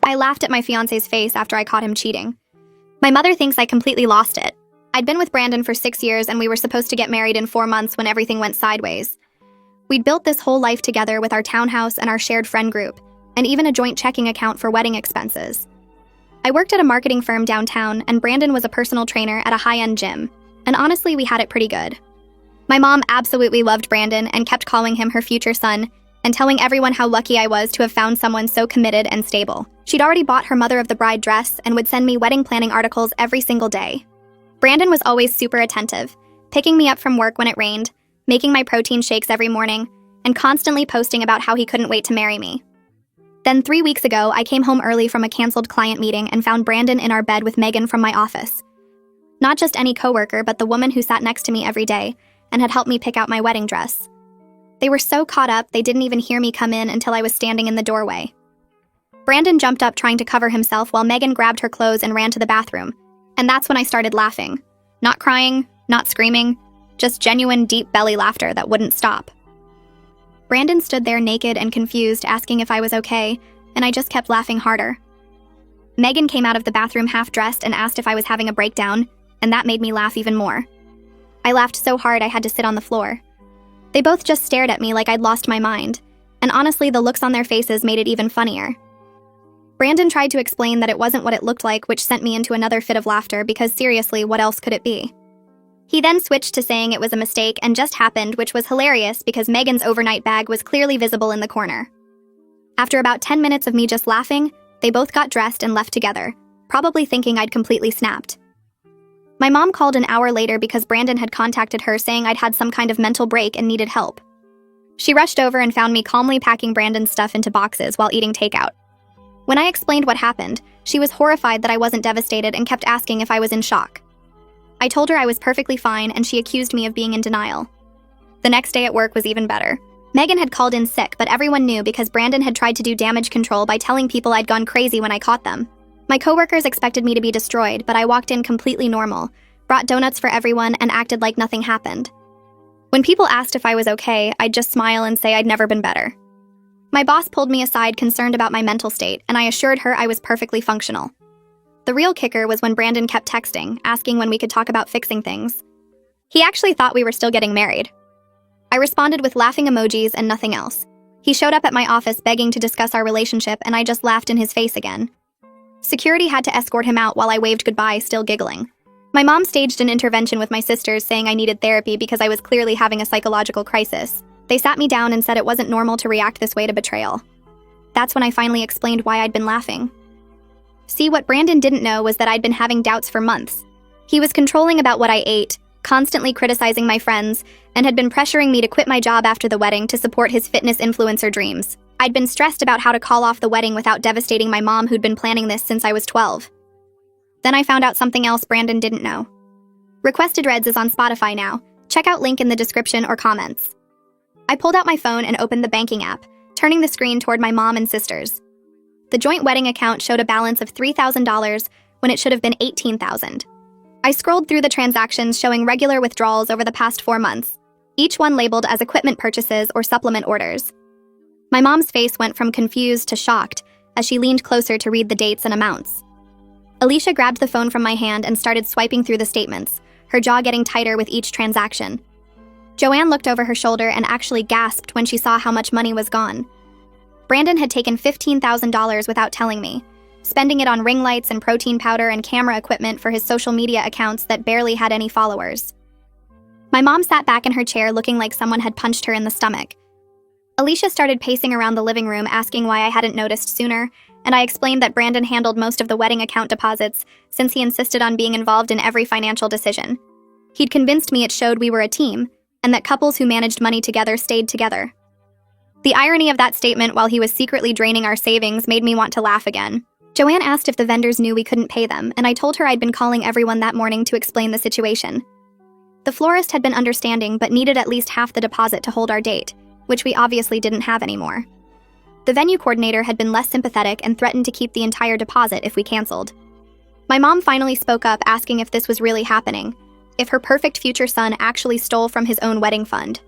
I laughed at my fiancé's face after I caught him cheating. My mother thinks I completely lost it. I'd been with Brandon for 6 years and we were supposed to get married in 4 months when everything went sideways. We'd built this whole life together with our townhouse and our shared friend group, and even a joint checking account for wedding expenses. I worked at a marketing firm downtown, and Brandon was a personal trainer at a high-end gym, and honestly, we had it pretty good. My mom absolutely loved Brandon and kept calling him her future son and telling everyone how lucky I was to have found someone so committed and stable. She'd already bought her mother of the bride dress and would send me wedding planning articles every single day. Brandon was always super attentive, picking me up from work when it rained, making my protein shakes every morning, and constantly posting about how he couldn't wait to marry me. Then 3 weeks ago, I came home early from a canceled client meeting and found Brandon in our bed with Megan from my office. Not just any coworker, but the woman who sat next to me every day and had helped me pick out my wedding dress. They were so caught up, they didn't even hear me come in until I was standing in the doorway. Brandon jumped up trying to cover himself while Megan grabbed her clothes and ran to the bathroom. And that's when I started laughing. Not crying, not screaming, just genuine deep belly laughter that wouldn't stop. Brandon stood there naked and confused, asking if I was okay, and I just kept laughing harder. Megan came out of the bathroom half-dressed and asked if I was having a breakdown, and that made me laugh even more. I laughed so hard I had to sit on the floor. They both just stared at me like I'd lost my mind, and honestly, the looks on their faces made it even funnier. Brandon tried to explain that it wasn't what it looked like, which sent me into another fit of laughter because seriously, what else could it be? He then switched to saying it was a mistake and just happened, which was hilarious because Megan's overnight bag was clearly visible in the corner. After about 10 minutes of me just laughing, they both got dressed and left together, probably thinking I'd completely snapped. My mom called an hour later because Brandon had contacted her saying I'd had some kind of mental break and needed help. She rushed over and found me calmly packing Brandon's stuff into boxes while eating takeout. When I explained what happened, she was horrified that I wasn't devastated and kept asking if I was in shock. I told her I was perfectly fine and she accused me of being in denial. The next day at work was even better. Megan had called in sick, but everyone knew because Brandon had tried to do damage control by telling people I'd gone crazy when I caught them. My coworkers expected me to be destroyed, but I walked in completely normal, brought donuts for everyone, and acted like nothing happened. When people asked if I was okay, I'd just smile and say I'd never been better. My boss pulled me aside concerned about my mental state, and I assured her I was perfectly functional. The real kicker was when Brandon kept texting, asking when we could talk about fixing things. He actually thought we were still getting married. I responded with laughing emojis and nothing else. He showed up at my office begging to discuss our relationship, and I just laughed in his face again. Security had to escort him out while I waved goodbye, still giggling. My mom staged an intervention with my sisters saying I needed therapy because I was clearly having a psychological crisis. They sat me down and said it wasn't normal to react this way to betrayal. That's when I finally explained why I'd been laughing. See, what Brandon didn't know was that I'd been having doubts for months. He was controlling about what I ate, constantly criticizing my friends, and had been pressuring me to quit my job after the wedding to support his fitness influencer dreams. I'd been stressed about how to call off the wedding without devastating my mom who'd been planning this since I was 12. Then I found out something else Brandon didn't know. Requested Reds is on Spotify now. Check out link in the description or comments. I pulled out my phone and opened the banking app, turning the screen toward my mom and sisters. The joint wedding account showed a balance of $3,000 when it should have been $18,000. I scrolled through the transactions showing regular withdrawals over the past 4 months, each one labeled as equipment purchases or supplement orders. My mom's face went from confused to shocked as she leaned closer to read the dates and amounts. Alicia grabbed the phone from my hand and started swiping through the statements, her jaw getting tighter with each transaction. Joanne looked over her shoulder and actually gasped when she saw how much money was gone. Brandon had taken $15,000 without telling me, spending it on ring lights and protein powder and camera equipment for his social media accounts that barely had any followers. My mom sat back in her chair looking like someone had punched her in the stomach. Alicia started pacing around the living room asking why I hadn't noticed sooner, and I explained that Brandon handled most of the wedding account deposits since he insisted on being involved in every financial decision. He'd convinced me it showed we were a team, and that couples who managed money together stayed together. The irony of that statement while he was secretly draining our savings made me want to laugh again. Joanne asked if the vendors knew we couldn't pay them, and I told her I'd been calling everyone that morning to explain the situation. The florist had been understanding but needed at least half the deposit to hold our date, which we obviously didn't have anymore. The venue coordinator had been less sympathetic and threatened to keep the entire deposit if we canceled. My mom finally spoke up asking if this was really happening, if her perfect future son actually stole from his own wedding fund.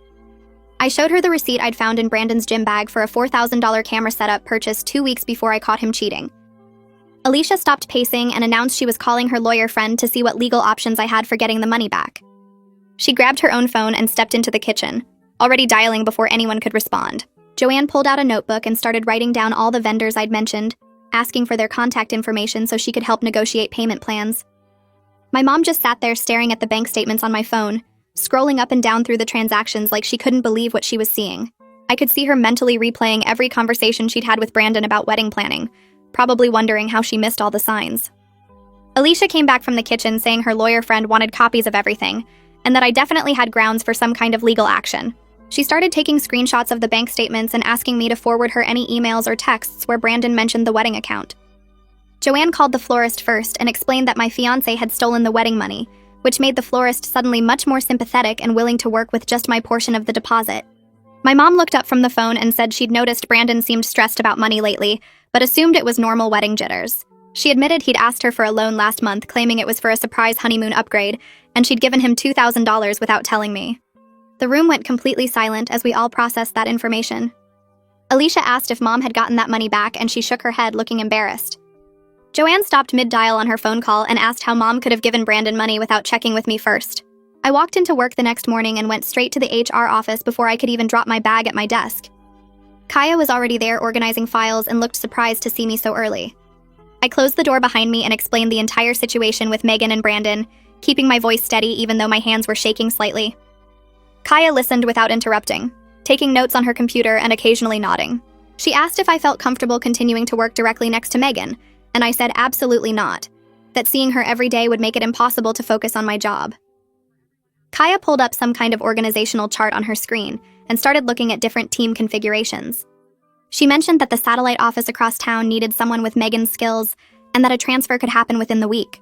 I showed her the receipt I'd found in Brandon's gym bag for a $4,000 camera setup purchased 2 weeks before I caught him cheating. Alicia stopped pacing and announced she was calling her lawyer friend to see what legal options I had for getting the money back. She grabbed her own phone and stepped into the kitchen, already dialing before anyone could respond. Joanne pulled out a notebook and started writing down all the vendors I'd mentioned, asking for their contact information so she could help negotiate payment plans. My mom just sat there staring at the bank statements on my phone, scrolling up and down through the transactions like she couldn't believe what she was seeing. I could see her mentally replaying every conversation she'd had with Brandon about wedding planning, probably wondering how she missed all the signs. Alicia came back from the kitchen saying her lawyer friend wanted copies of everything, and that I definitely had grounds for some kind of legal action. She started taking screenshots of the bank statements and asking me to forward her any emails or texts where Brandon mentioned the wedding account. Joanne called the florist first and explained that my fiancé had stolen the wedding money, which made the florist suddenly much more sympathetic and willing to work with just my portion of the deposit. My mom looked up from the phone and said she'd noticed Brandon seemed stressed about money lately, but assumed it was normal wedding jitters. She admitted he'd asked her for a loan last month, claiming it was for a surprise honeymoon upgrade, and she'd given him $2,000 without telling me. The room went completely silent as we all processed that information. Alicia asked if Mom had gotten that money back, and she shook her head, looking embarrassed. Joanne stopped mid-dial on her phone call and asked how Mom could have given Brandon money without checking with me first. I walked into work the next morning and went straight to the HR office before I could even drop my bag at my desk. Kaya was already there organizing files and looked surprised to see me so early. I closed the door behind me and explained the entire situation with Megan and Brandon, keeping my voice steady even though my hands were shaking slightly. Kaya listened without interrupting, taking notes on her computer and occasionally nodding. She asked if I felt comfortable continuing to work directly next to Megan, and I said absolutely not, that seeing her every day would make it impossible to focus on my job. Kaya pulled up some kind of organizational chart on her screen and started looking at different team configurations. She mentioned that the satellite office across town needed someone with Megan's skills and that a transfer could happen within the week.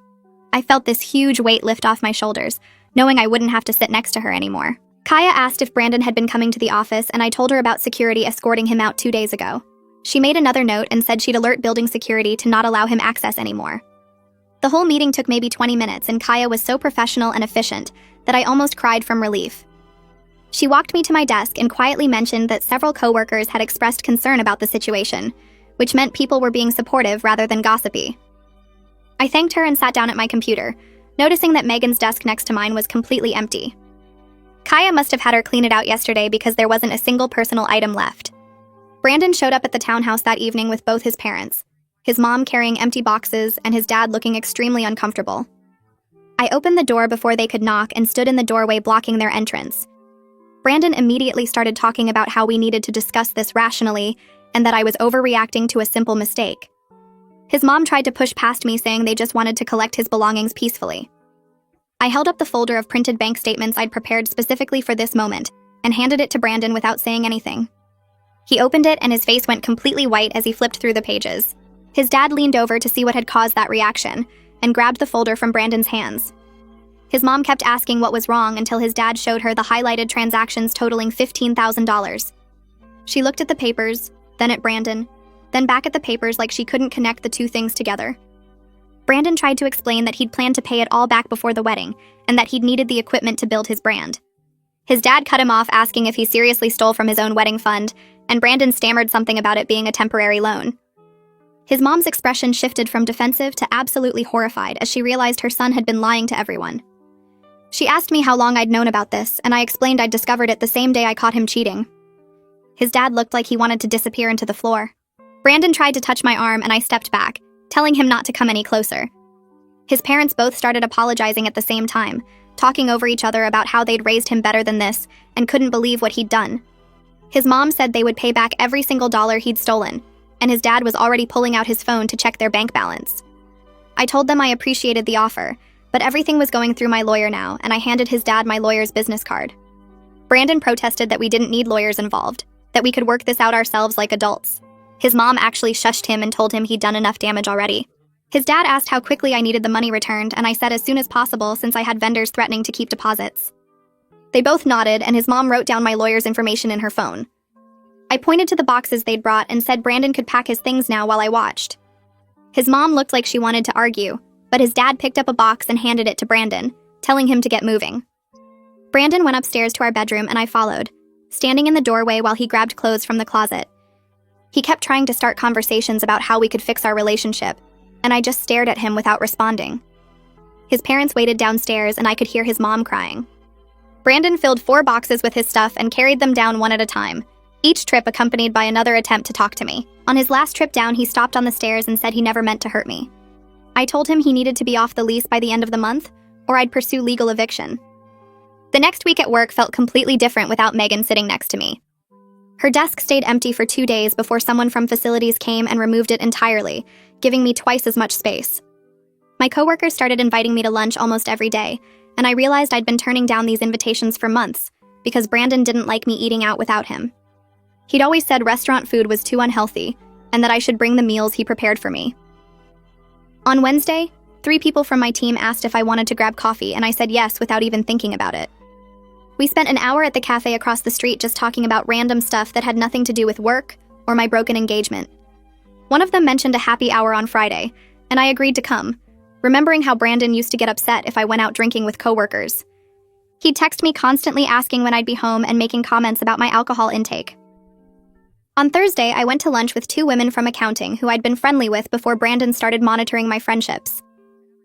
I felt this huge weight lift off my shoulders, knowing I wouldn't have to sit next to her anymore. Kaya asked if Brandon had been coming to the office, and I told her about security escorting him out 2 days ago. She made another note and said she'd alert building security to not allow him access anymore. The whole meeting took maybe 20 minutes, and Kaya was so professional and efficient that I almost cried from relief. She walked me to my desk and quietly mentioned that several coworkers had expressed concern about the situation, which meant people were being supportive rather than gossipy. I thanked her and sat down at my computer, noticing that Megan's desk next to mine was completely empty. Kaya must have had her clean it out yesterday because there wasn't a single personal item left. Brandon showed up at the townhouse that evening with both his parents, his mom carrying empty boxes and his dad looking extremely uncomfortable. I opened the door before they could knock and stood in the doorway blocking their entrance. Brandon immediately started talking about how we needed to discuss this rationally and that I was overreacting to a simple mistake. His mom tried to push past me, saying they just wanted to collect his belongings peacefully. I held up the folder of printed bank statements I'd prepared specifically for this moment and handed it to Brandon without saying anything. He opened it and his face went completely white as he flipped through the pages. His dad leaned over to see what had caused that reaction and grabbed the folder from Brandon's hands. His mom kept asking what was wrong until his dad showed her the highlighted transactions totaling $15,000. She looked at the papers, then at Brandon, then back at the papers like she couldn't connect the two things together. Brandon tried to explain that he'd planned to pay it all back before the wedding and that he'd needed the equipment to build his brand. His dad cut him off, asking if he seriously stole from his own wedding fund, and Brandon stammered something about it being a temporary loan. His mom's expression shifted from defensive to absolutely horrified as she realized her son had been lying to everyone. She asked me how long I'd known about this, and I explained I'd discovered it the same day I caught him cheating. His dad looked like he wanted to disappear into the floor. Brandon tried to touch my arm and I stepped back, telling him not to come any closer. His parents both started apologizing at the same time, talking over each other about how they'd raised him better than this and couldn't believe what he'd done. His mom said they would pay back every single dollar he'd stolen, and his dad was already pulling out his phone to check their bank balance. I told them I appreciated the offer, but everything was going through my lawyer now, and I handed his dad my lawyer's business card. Brandon protested that we didn't need lawyers involved, that we could work this out ourselves like adults. His mom actually shushed him and told him he'd done enough damage already. His dad asked how quickly I needed the money returned, and I said as soon as possible since I had vendors threatening to keep deposits. They both nodded, and his mom wrote down my lawyer's information in her phone. I pointed to the boxes they'd brought and said Brandon could pack his things now while I watched. His mom looked like she wanted to argue, but his dad picked up a box and handed it to Brandon, telling him to get moving. Brandon went upstairs to our bedroom and I followed, standing in the doorway while he grabbed clothes from the closet. He kept trying to start conversations about how we could fix our relationship, and I just stared at him without responding. His parents waited downstairs, and I could hear his mom crying. Brandon filled 4 boxes with his stuff and carried them down one at a time, each trip accompanied by another attempt to talk to me. On his last trip down, he stopped on the stairs and said he never meant to hurt me. I told him he needed to be off the lease by the end of the month, or I'd pursue legal eviction. The next week at work felt completely different without Megan sitting next to me. Her desk stayed empty for 2 days before someone from facilities came and removed it entirely, giving me twice as much space. My coworkers started inviting me to lunch almost every day, and I realized I'd been turning down these invitations for months because Brandon didn't like me eating out without him. He'd always said restaurant food was too unhealthy and that I should bring the meals he prepared for me. On Wednesday, 3 people from my team asked if I wanted to grab coffee, and I said yes without even thinking about it. We spent an hour at the cafe across the street just talking about random stuff that had nothing to do with work or my broken engagement. One of them mentioned a happy hour on Friday, and I agreed to come, remembering how Brandon used to get upset if I went out drinking with coworkers. He'd text me constantly asking when I'd be home and making comments about my alcohol intake. On Thursday, I went to lunch with 2 women from accounting who I'd been friendly with before Brandon started monitoring my friendships.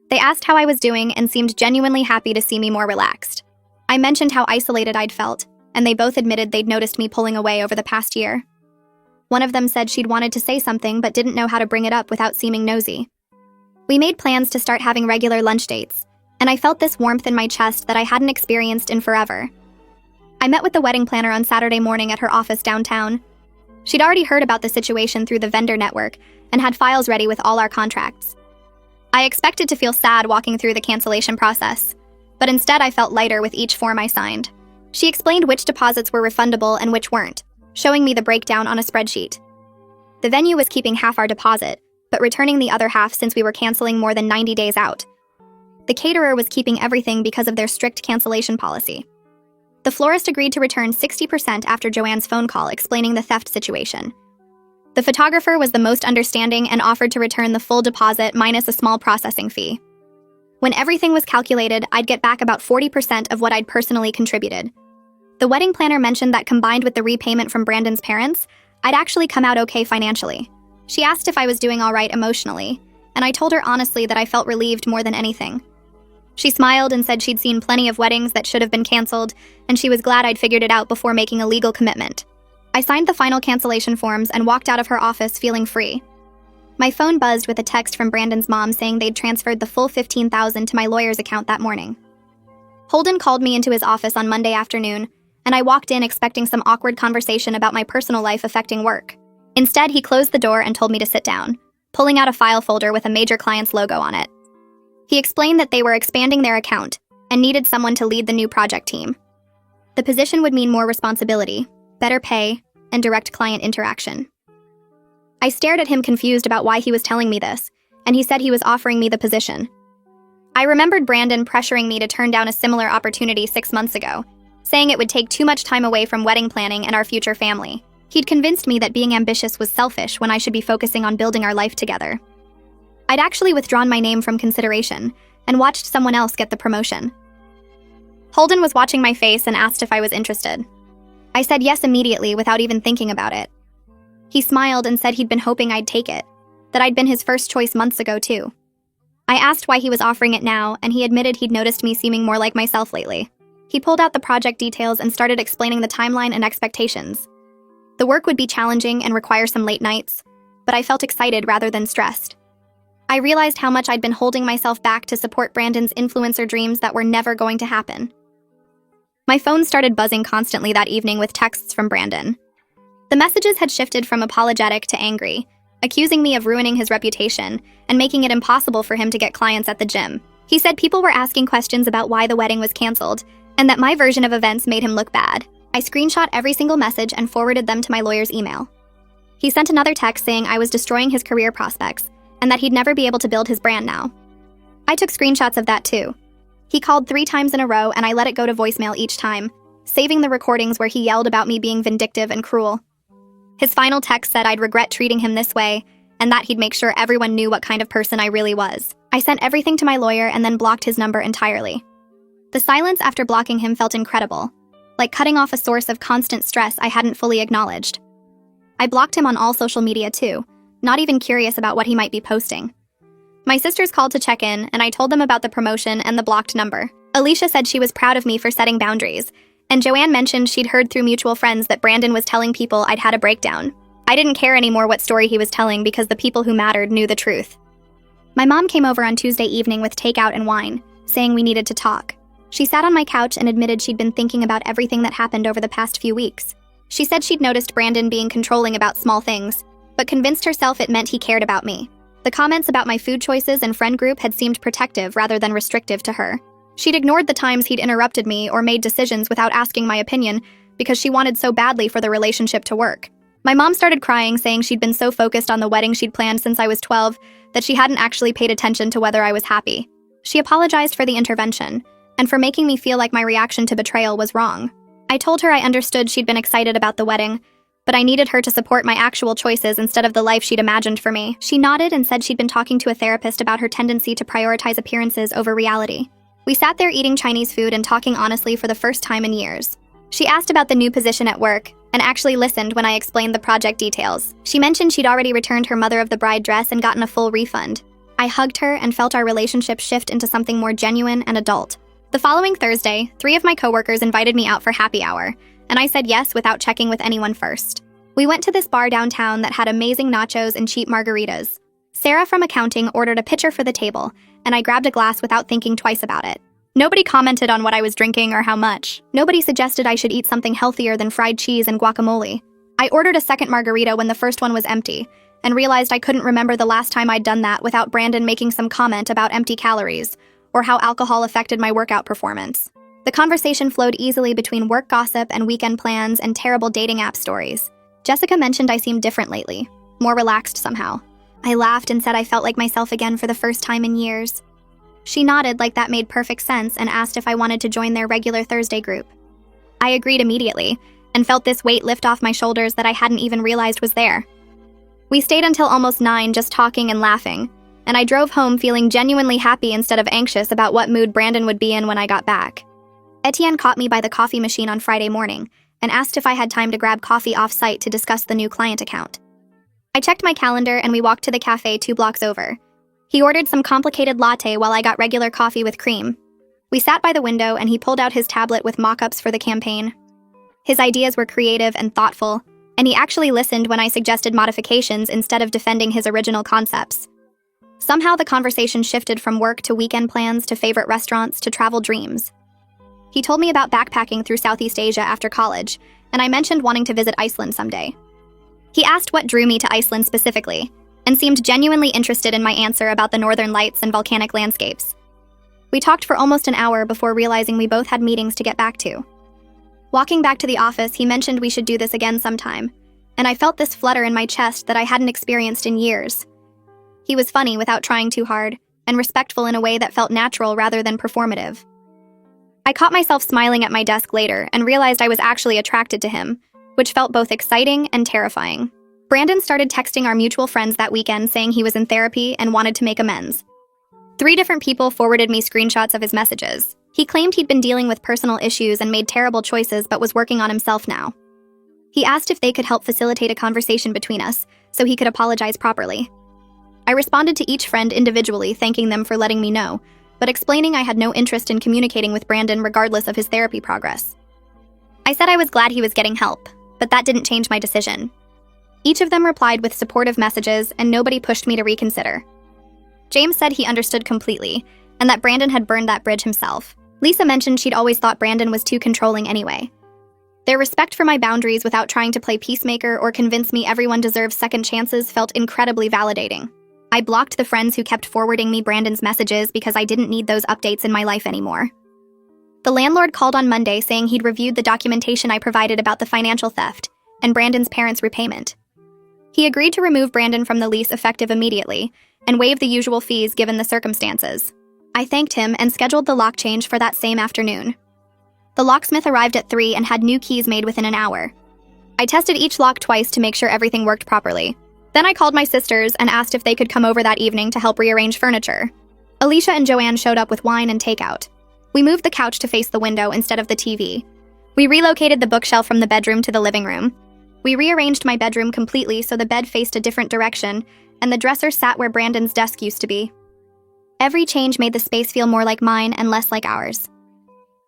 They asked how I was doing and seemed genuinely happy to see me more relaxed. I mentioned how isolated I'd felt, and they both admitted they'd noticed me pulling away over the past year. One of them said she'd wanted to say something but didn't know how to bring it up without seeming nosy. We made plans to start having regular lunch dates, and I felt this warmth in my chest that I hadn't experienced in forever. I met with the wedding planner on Saturday morning at her office downtown. She'd already heard about the situation through the vendor network and had files ready with all our contracts. I expected to feel sad walking through the cancellation process, but instead I felt lighter with each form I signed. She explained which deposits were refundable and which weren't, showing me the breakdown on a spreadsheet. The venue was keeping half our deposit, but returning the other half since we were canceling more than 90 days out. The caterer was keeping everything because of their strict cancellation policy. The florist agreed to return 60% after Joanne's phone call explaining the theft situation. The photographer was the most understanding and offered to return the full deposit minus a small processing fee. When everything was calculated, I'd get back about 40% of what I'd personally contributed. The wedding planner mentioned that combined with the repayment from Brandon's parents, I'd actually come out okay financially. She asked if I was doing all right emotionally, and I told her honestly that I felt relieved more than anything. She smiled and said she'd seen plenty of weddings that should have been canceled, and she was glad I'd figured it out before making a legal commitment. I signed the final cancellation forms and walked out of her office feeling free. My phone buzzed with a text from Brandon's mom saying they'd transferred the full $15,000 to my lawyer's account that morning. Holden called me into his office on Monday afternoon, and I walked in expecting some awkward conversation about my personal life affecting work. Instead, he closed the door and told me to sit down, pulling out a file folder with a major client's logo on it. He explained that they were expanding their account and needed someone to lead the new project team. The position would mean more responsibility, better pay, and direct client interaction. I stared at him confused about why he was telling me this, and he said he was offering me the position. I remembered Brandon pressuring me to turn down a similar opportunity 6 months ago, saying it would take too much time away from wedding planning and our future family. He'd convinced me that being ambitious was selfish when I should be focusing on building our life together. I'd actually withdrawn my name from consideration and watched someone else get the promotion. Holden was watching my face and asked if I was interested. I said yes immediately without even thinking about it. He smiled and said he'd been hoping I'd take it, that I'd been his first choice months ago too. I asked why he was offering it now, and he admitted he'd noticed me seeming more like myself lately. He pulled out the project details and started explaining the timeline and expectations. The work would be challenging and require some late nights, but I felt excited rather than stressed. I realized how much I'd been holding myself back to support Brandon's influencer dreams that were never going to happen. My phone started buzzing constantly that evening with texts from Brandon. The messages had shifted from apologetic to angry, accusing me of ruining his reputation and making it impossible for him to get clients at the gym. He said people were asking questions about why the wedding was canceled, and that my version of events made him look bad. I screenshot every single message and forwarded them to my lawyer's email. He sent another text saying I was destroying his career prospects, and that he'd never be able to build his brand now. I took screenshots of that too. He called 3 times in a row, and I let it go to voicemail each time, saving the recordings where he yelled about me being vindictive and cruel. His final text said I'd regret treating him this way, and that he'd make sure everyone knew what kind of person I really was. I sent everything to my lawyer and then blocked his number entirely. The silence after blocking him felt incredible, like cutting off a source of constant stress I hadn't fully acknowledged. I blocked him on all social media too, not even curious about what he might be posting. My sisters called to check in, and I told them about the promotion and the blocked number. Alicia said she was proud of me for setting boundaries, and Joanne mentioned she'd heard through mutual friends that Brandon was telling people I'd had a breakdown. I didn't care anymore what story he was telling because the people who mattered knew the truth. My mom came over on Tuesday evening with takeout and wine, saying we needed to talk. She sat on my couch and admitted she'd been thinking about everything that happened over the past few weeks. She said she'd noticed Brandon being controlling about small things, but convinced herself it meant he cared about me. The comments about my food choices and friend group had seemed protective rather than restrictive to her. She'd ignored the times he'd interrupted me or made decisions without asking my opinion because she wanted so badly for the relationship to work. My mom started crying, saying she'd been so focused on the wedding she'd planned since I was 12 that she hadn't actually paid attention to whether I was happy. She apologized for the intervention and for making me feel like my reaction to betrayal was wrong. I told her I understood she'd been excited about the wedding, but I needed her to support my actual choices instead of the life she'd imagined for me. She nodded and said she'd been talking to a therapist about her tendency to prioritize appearances over reality. We sat there eating Chinese food and talking honestly for the first time in years. She asked about the new position at work and actually listened when I explained the project details. She mentioned she'd already returned her mother of the bride dress and gotten a full refund. I hugged her and felt our relationship shift into something more genuine and adult. The following Thursday, 3 of my coworkers invited me out for happy hour, and I said yes without checking with anyone first. We went to this bar downtown that had amazing nachos and cheap margaritas. Sarah from accounting ordered a pitcher for the table, and I grabbed a glass without thinking twice about it. Nobody commented on what I was drinking or how much. Nobody suggested I should eat something healthier than fried cheese and guacamole. I ordered a second margarita when the first one was empty, and realized I couldn't remember the last time I'd done that without Brandon making some comment about empty calories, or how alcohol affected my workout performance. The conversation flowed easily between work gossip and weekend plans and terrible dating app stories. Jessica mentioned I seemed different lately, more relaxed somehow. I laughed and said I felt like myself again for the first time in years. She nodded like that made perfect sense and asked if I wanted to join their regular Thursday group. I agreed immediately, and felt this weight lift off my shoulders that I hadn't even realized was there. We stayed until almost 9 just talking and laughing, and I drove home feeling genuinely happy instead of anxious about what mood Brandon would be in when I got back. Etienne caught me by the coffee machine on Friday morning and asked if I had time to grab coffee off-site to discuss the new client account. I checked my calendar and we walked to the cafe 2 blocks over. He ordered some complicated latte while I got regular coffee with cream. We sat by the window and he pulled out his tablet with mock-ups for the campaign. His ideas were creative and thoughtful, and he actually listened when I suggested modifications instead of defending his original concepts. Somehow the conversation shifted from work to weekend plans to favorite restaurants to travel dreams. He told me about backpacking through Southeast Asia after college, and I mentioned wanting to visit Iceland someday. He asked what drew me to Iceland specifically, and seemed genuinely interested in my answer about the northern lights and volcanic landscapes. We talked for almost an hour before realizing we both had meetings to get back to. Walking back to the office, he mentioned we should do this again sometime, and I felt this flutter in my chest that I hadn't experienced in years. He was funny without trying too hard, and respectful in a way that felt natural rather than performative. I caught myself smiling at my desk later and realized I was actually attracted to him, which felt both exciting and terrifying. Brandon started texting our mutual friends that weekend saying he was in therapy and wanted to make amends. 3 different people forwarded me screenshots of his messages. He claimed he'd been dealing with personal issues and made terrible choices but was working on himself now. He asked if they could help facilitate a conversation between us so he could apologize properly. I responded to each friend individually, thanking them for letting me know, but explaining I had no interest in communicating with Brandon regardless of his therapy progress. I said I was glad he was getting help, but that didn't change my decision. Each of them replied with supportive messages, and nobody pushed me to reconsider. James said he understood completely, and that Brandon had burned that bridge himself. Lisa mentioned she'd always thought Brandon was too controlling anyway. Their respect for my boundaries without trying to play peacemaker or convince me everyone deserves second chances felt incredibly validating. I blocked the friends who kept forwarding me Brandon's messages because I didn't need those updates in my life anymore. The landlord called on Monday saying he'd reviewed the documentation I provided about the financial theft and Brandon's parents' repayment. He agreed to remove Brandon from the lease effective immediately and waive the usual fees given the circumstances. I thanked him and scheduled the lock change for that same afternoon. The locksmith arrived at 3 and had new keys made within an hour. I tested each lock twice to make sure everything worked properly. Then I called my sisters and asked if they could come over that evening to help rearrange furniture. Alicia and Joanne showed up with wine and takeout. We moved the couch to face the window instead of the TV. We relocated the bookshelf from the bedroom to the living room. We rearranged my bedroom completely so the bed faced a different direction, and the dresser sat where Brandon's desk used to be. Every change made the space feel more like mine and less like ours.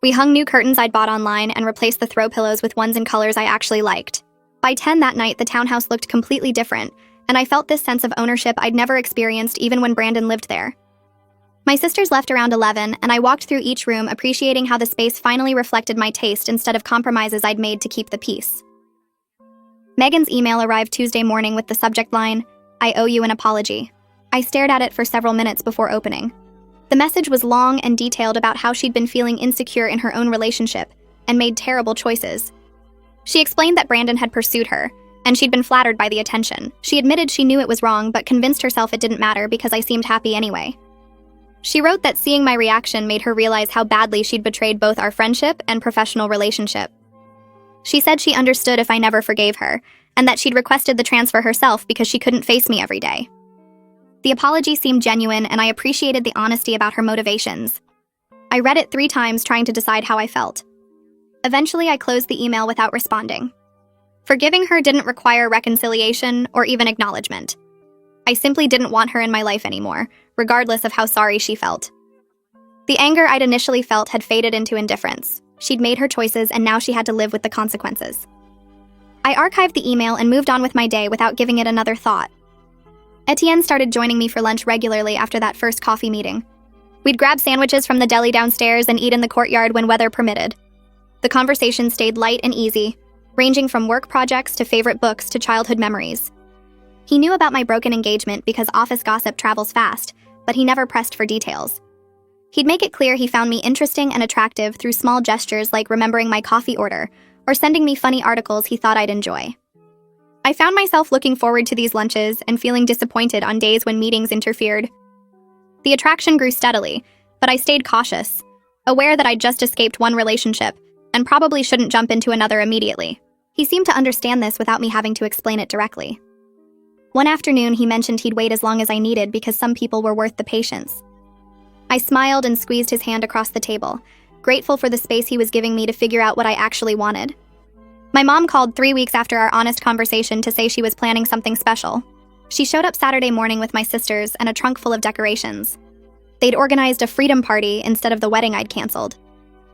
We hung new curtains I'd bought online and replaced the throw pillows with ones in colors I actually liked. By 10 that night, the townhouse looked completely different, and I felt this sense of ownership I'd never experienced even when Brandon lived there. My sisters left around 11, and I walked through each room appreciating how the space finally reflected my taste instead of compromises I'd made to keep the peace. Megan's email arrived Tuesday morning with the subject line, "I owe you an apology." I stared at it for several minutes before opening. The message was long and detailed about how she'd been feeling insecure in her own relationship and made terrible choices. She explained that Brandon had pursued her, and she'd been flattered by the attention. She admitted she knew it was wrong but convinced herself it didn't matter because I seemed happy anyway. She wrote that seeing my reaction made her realize how badly she'd betrayed both our friendship and professional relationship. She said she understood if I never forgave her, and that she'd requested the transfer herself because she couldn't face me every day. The apology seemed genuine, and I appreciated the honesty about her motivations. I read it 3 times trying to decide how I felt. Eventually, I closed the email without responding. Forgiving her didn't require reconciliation or even acknowledgement. I simply didn't want her in my life anymore, regardless of how sorry she felt. The anger I'd initially felt had faded into indifference. She'd made her choices, and now she had to live with the consequences. I archived the email and moved on with my day without giving it another thought. Etienne started joining me for lunch regularly after that first coffee meeting. We'd grab sandwiches from the deli downstairs and eat in the courtyard when weather permitted. The conversation stayed light and easy, ranging from work projects to favorite books to childhood memories. He knew about my broken engagement because office gossip travels fast, but he never pressed for details. He'd make it clear he found me interesting and attractive through small gestures like remembering my coffee order or sending me funny articles he thought I'd enjoy. I found myself looking forward to these lunches and feeling disappointed on days when meetings interfered. The attraction grew steadily, but I stayed cautious, aware that I'd just escaped one relationship and probably shouldn't jump into another immediately. He seemed to understand this without me having to explain it directly. One afternoon, he mentioned he'd wait as long as I needed because some people were worth the patience. I smiled and squeezed his hand across the table, grateful for the space he was giving me to figure out what I actually wanted. My mom called 3 weeks after our honest conversation to say she was planning something special. She showed up Saturday morning with my sisters and a trunk full of decorations. They'd organized a freedom party instead of the wedding I'd canceled.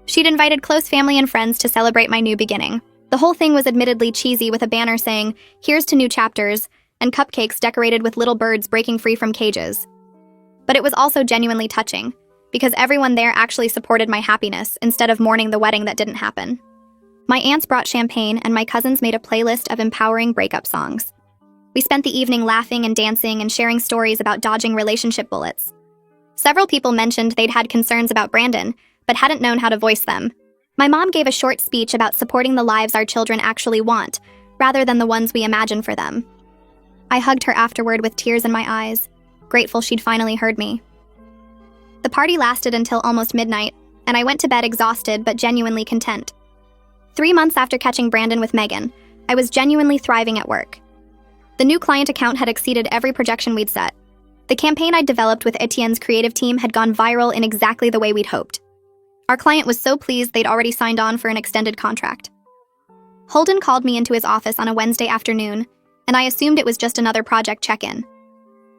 She'd invited close family and friends to celebrate my new beginning. The whole thing was admittedly cheesy, with a banner saying, "Here's to new chapters," and cupcakes decorated with little birds breaking free from cages. But it was also genuinely touching, because everyone there actually supported my happiness instead of mourning the wedding that didn't happen. My aunts brought champagne, and my cousins made a playlist of empowering breakup songs. We spent the evening laughing and dancing and sharing stories about dodging relationship bullets. Several people mentioned they'd had concerns about Brandon, but hadn't known how to voice them. My mom gave a short speech about supporting the lives our children actually want, rather than the ones we imagine for them. I hugged her afterward with tears in my eyes, grateful she'd finally heard me. The party lasted until almost midnight, and I went to bed exhausted but genuinely content. 3 months after catching Brandon with Megan, I was genuinely thriving at work. The new client account had exceeded every projection we'd set. The campaign I'd developed with Etienne's creative team had gone viral in exactly the way we'd hoped. Our client was so pleased they'd already signed on for an extended contract. Holden called me into his office on a Wednesday afternoon, and I assumed it was just another project check-in.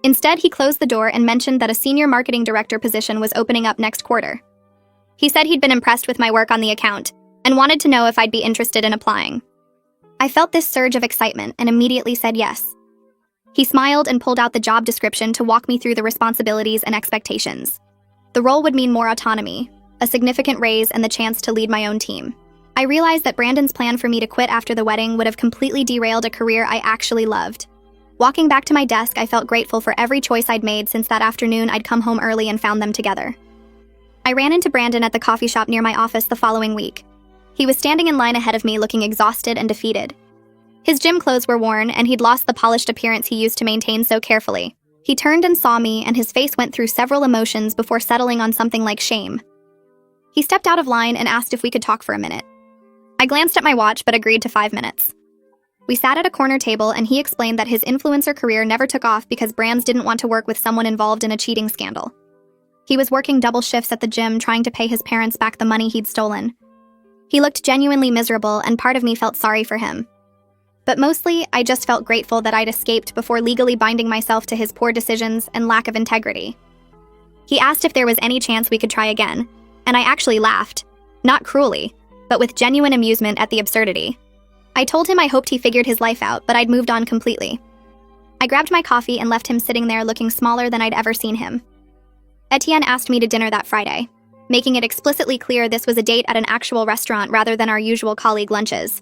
Instead, he closed the door and mentioned that a senior marketing director position was opening up next quarter. He said he'd been impressed with my work on the account and wanted to know if I'd be interested in applying. I felt this surge of excitement and immediately said yes. He smiled and pulled out the job description to walk me through the responsibilities and expectations. The role would mean more autonomy, a significant raise, and the chance to lead my own team. I realized that Brandon's plan for me to quit after the wedding would have completely derailed a career I actually loved. Walking back to my desk, I felt grateful for every choice I'd made since that afternoon I'd come home early and found them together. I ran into Brandon at the coffee shop near my office the following week. He was standing in line ahead of me, looking exhausted and defeated. His gym clothes were worn, and he'd lost the polished appearance he used to maintain so carefully. He turned and saw me, and his face went through several emotions before settling on something like shame. He stepped out of line and asked if we could talk for a minute. I glanced at my watch but agreed to 5 minutes. We sat at a corner table, and he explained that his influencer career never took off because brands didn't want to work with someone involved in a cheating scandal. He was working double shifts at the gym trying to pay his parents back the money he'd stolen. He looked genuinely miserable, and part of me felt sorry for him. But mostly, I just felt grateful that I'd escaped before legally binding myself to his poor decisions and lack of integrity. He asked if there was any chance we could try again, and I actually laughed. Not cruelly, but with genuine amusement at the absurdity. I told him I hoped he figured his life out, but I'd moved on completely. I grabbed my coffee and left him sitting there looking smaller than I'd ever seen him. Etienne asked me to dinner that Friday, making it explicitly clear this was a date at an actual restaurant rather than our usual colleague lunches.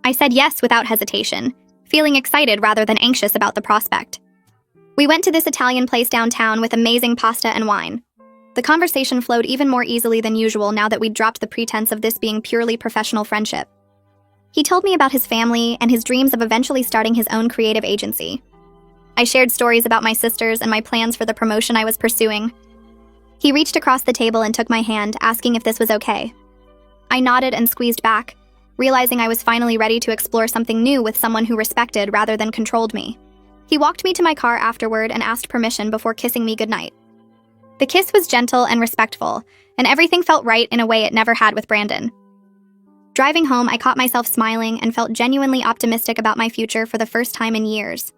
I said yes without hesitation, feeling excited rather than anxious about the prospect. We went to this Italian place downtown with amazing pasta and wine. The conversation flowed even more easily than usual now that we'd dropped the pretense of this being purely professional friendship. He told me about his family and his dreams of eventually starting his own creative agency. I shared stories about my sisters and my plans for the promotion I was pursuing. He reached across the table and took my hand, asking if this was okay. I nodded and squeezed back, realizing I was finally ready to explore something new with someone who respected rather than controlled me. He walked me to my car afterward and asked permission before kissing me goodnight. The kiss was gentle and respectful, and everything felt right in a way it never had with Brandon. Driving home, I caught myself smiling and felt genuinely optimistic about my future for the first time in years.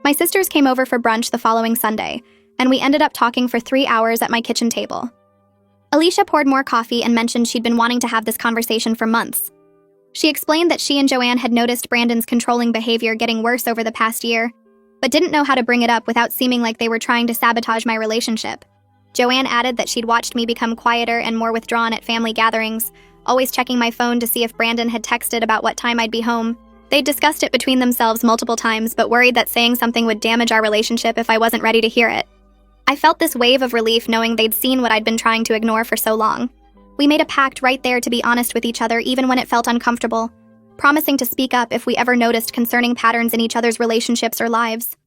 My sisters came over for brunch the following Sunday, and we ended up talking for 3 hours at my kitchen table. Alicia poured more coffee and mentioned she'd been wanting to have this conversation for months. She explained that she and Joanne had noticed Brandon's controlling behavior getting worse over the past year, but didn't know how to bring it up without seeming like they were trying to sabotage my relationship. Joanne added that she'd watched me become quieter and more withdrawn at family gatherings, always checking my phone to see if Brandon had texted about what time I'd be home. They'd discussed it between themselves multiple times, but worried that saying something would damage our relationship if I wasn't ready to hear it. I felt this wave of relief knowing they'd seen what I'd been trying to ignore for so long. We made a pact right there to be honest with each other even when it felt uncomfortable, promising to speak up if we ever noticed concerning patterns in each other's relationships or lives.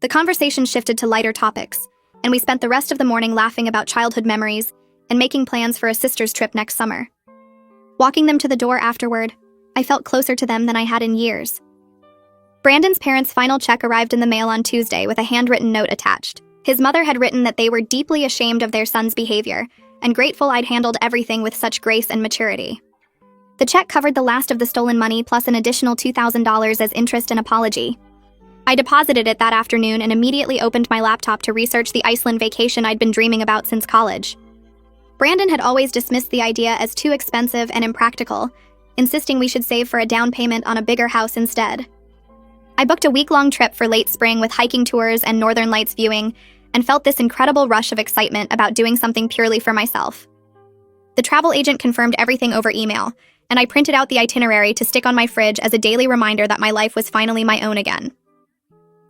The conversation shifted to lighter topics, and we spent the rest of the morning laughing about childhood memories and making plans for a sister's trip next summer. Walking them to the door afterward, I felt closer to them than I had in years. Brandon's parents' final check arrived in the mail on Tuesday with a handwritten note attached. His mother had written that they were deeply ashamed of their son's behavior and grateful I'd handled everything with such grace and maturity. The check covered the last of the stolen money plus an additional $2,000 as interest and apology. I deposited it that afternoon and immediately opened my laptop to research the Iceland vacation I'd been dreaming about since college. Brandon had always dismissed the idea as too expensive and impractical, insisting we should save for a down payment on a bigger house instead. I booked a week-long trip for late spring with hiking tours and northern lights viewing, and felt this incredible rush of excitement about doing something purely for myself. The travel agent confirmed everything over email, and I printed out the itinerary to stick on my fridge as a daily reminder that my life was finally my own again.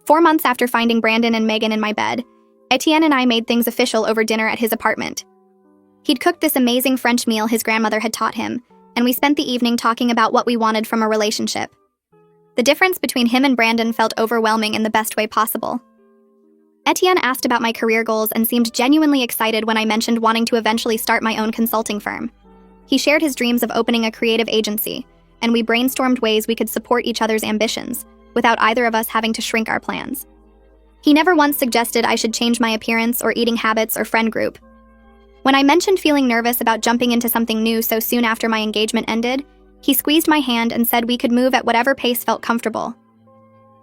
4 months after finding Brandon and Megan in my bed, Etienne and I made things official over dinner at his apartment. He'd cooked this amazing French meal his grandmother had taught him, and we spent the evening talking about what we wanted from a relationship. The difference between him and Brandon felt overwhelming in the best way possible. Etienne asked about my career goals and seemed genuinely excited when I mentioned wanting to eventually start my own consulting firm. He shared his dreams of opening a creative agency, and we brainstormed ways we could support each other's ambitions, without either of us having to shrink our plans. He never once suggested I should change my appearance or eating habits or friend group. When I mentioned feeling nervous about jumping into something new so soon after my engagement ended, he squeezed my hand and said we could move at whatever pace felt comfortable.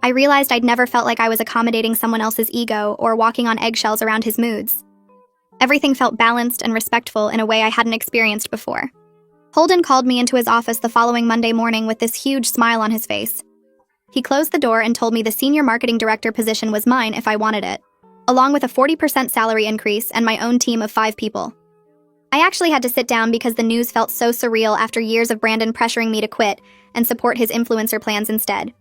I realized I'd never felt like I was accommodating someone else's ego or walking on eggshells around his moods. Everything felt balanced and respectful in a way I hadn't experienced before. Holden called me into his office the following Monday morning with this huge smile on his face. He closed the door and told me the senior marketing director position was mine if I wanted it, along with a 40% salary increase and my own team of 5 people. I actually had to sit down because the news felt so surreal after years of Brandon pressuring me to quit and support his influencer plans instead.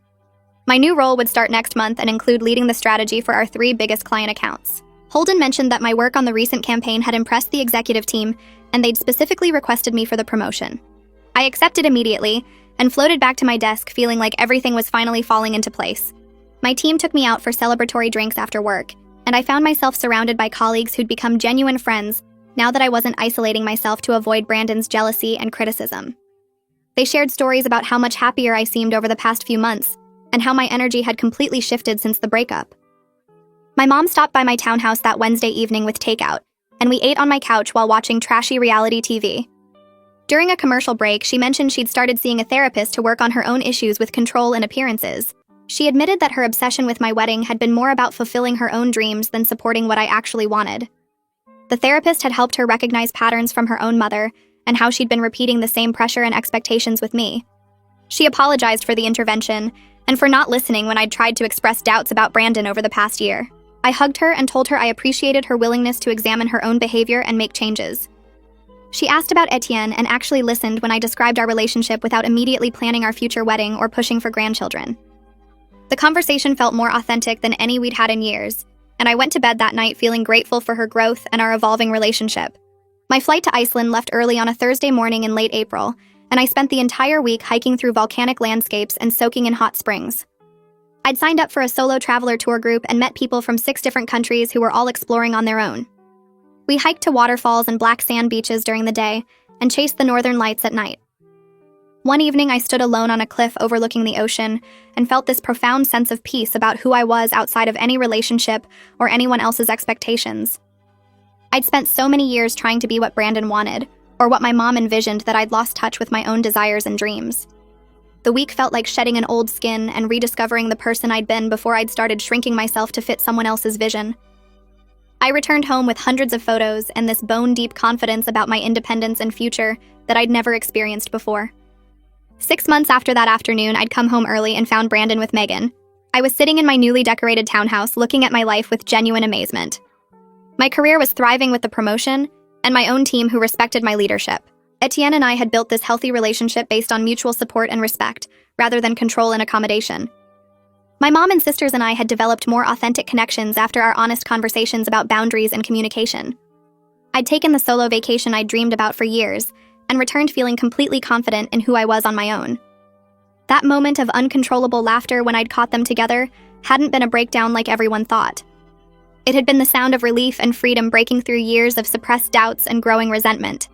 My new role would start next month and include leading the strategy for our 3 biggest client accounts. Holden mentioned that my work on the recent campaign had impressed the executive team, and they'd specifically requested me for the promotion. I accepted immediately and floated back to my desk feeling like everything was finally falling into place. My team took me out for celebratory drinks after work, and I found myself surrounded by colleagues who'd become genuine friends now that I wasn't isolating myself to avoid Brandon's jealousy and criticism. They shared stories about how much happier I seemed over the past few months, and how my energy had completely shifted since the breakup. My mom stopped by my townhouse that Wednesday evening with takeout, and we ate on my couch while watching trashy reality TV. During a commercial break, she mentioned she'd started seeing a therapist to work on her own issues with control and appearances. She admitted that her obsession with my wedding had been more about fulfilling her own dreams than supporting what I actually wanted. The therapist had helped her recognize patterns from her own mother and how she'd been repeating the same pressure and expectations with me. She apologized for the intervention and for not listening when I'd tried to express doubts about Brandon over the past year. I hugged her and told her I appreciated her willingness to examine her own behavior and make changes. She asked about Etienne and actually listened when I described our relationship without immediately planning our future wedding or pushing for grandchildren. The conversation felt more authentic than any we'd had in years, and I went to bed that night feeling grateful for her growth and our evolving relationship. My flight to Iceland left early on a Thursday morning in late April, and I spent the entire week hiking through volcanic landscapes and soaking in hot springs. I'd signed up for a solo traveler tour group and met people from 6 different countries who were all exploring on their own. We hiked to waterfalls and black sand beaches during the day and chased the northern lights at night. One evening, I stood alone on a cliff overlooking the ocean and felt this profound sense of peace about who I was outside of any relationship or anyone else's expectations. I'd spent so many years trying to be what Brandon wanted, or what my mom envisioned, that I'd lost touch with my own desires and dreams. The week felt like shedding an old skin and rediscovering the person I'd been before I'd started shrinking myself to fit someone else's vision. I returned home with hundreds of photos and this bone-deep confidence about my independence and future that I'd never experienced before. 6 months after that afternoon, I'd come home early and found Brandon with Megan. I was sitting in my newly decorated townhouse looking at my life with genuine amazement. My career was thriving with the promotion, and my own team who respected my leadership. Etienne and I had built this healthy relationship based on mutual support and respect, rather than control and accommodation. My mom and sisters and I had developed more authentic connections after our honest conversations about boundaries and communication. I'd taken the solo vacation I'd dreamed about for years, and returned feeling completely confident in who I was on my own. That moment of uncontrollable laughter when I'd caught them together hadn't been a breakdown like everyone thought. It had been the sound of relief and freedom breaking through years of suppressed doubts and growing resentment.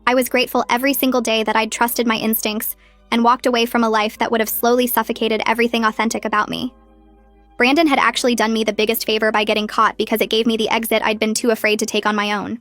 I was grateful every single day that I'd trusted my instincts and walked away from a life that would have slowly suffocated everything authentic about me. Brandon had actually done me the biggest favor by getting caught because it gave me the exit I'd been too afraid to take on my own.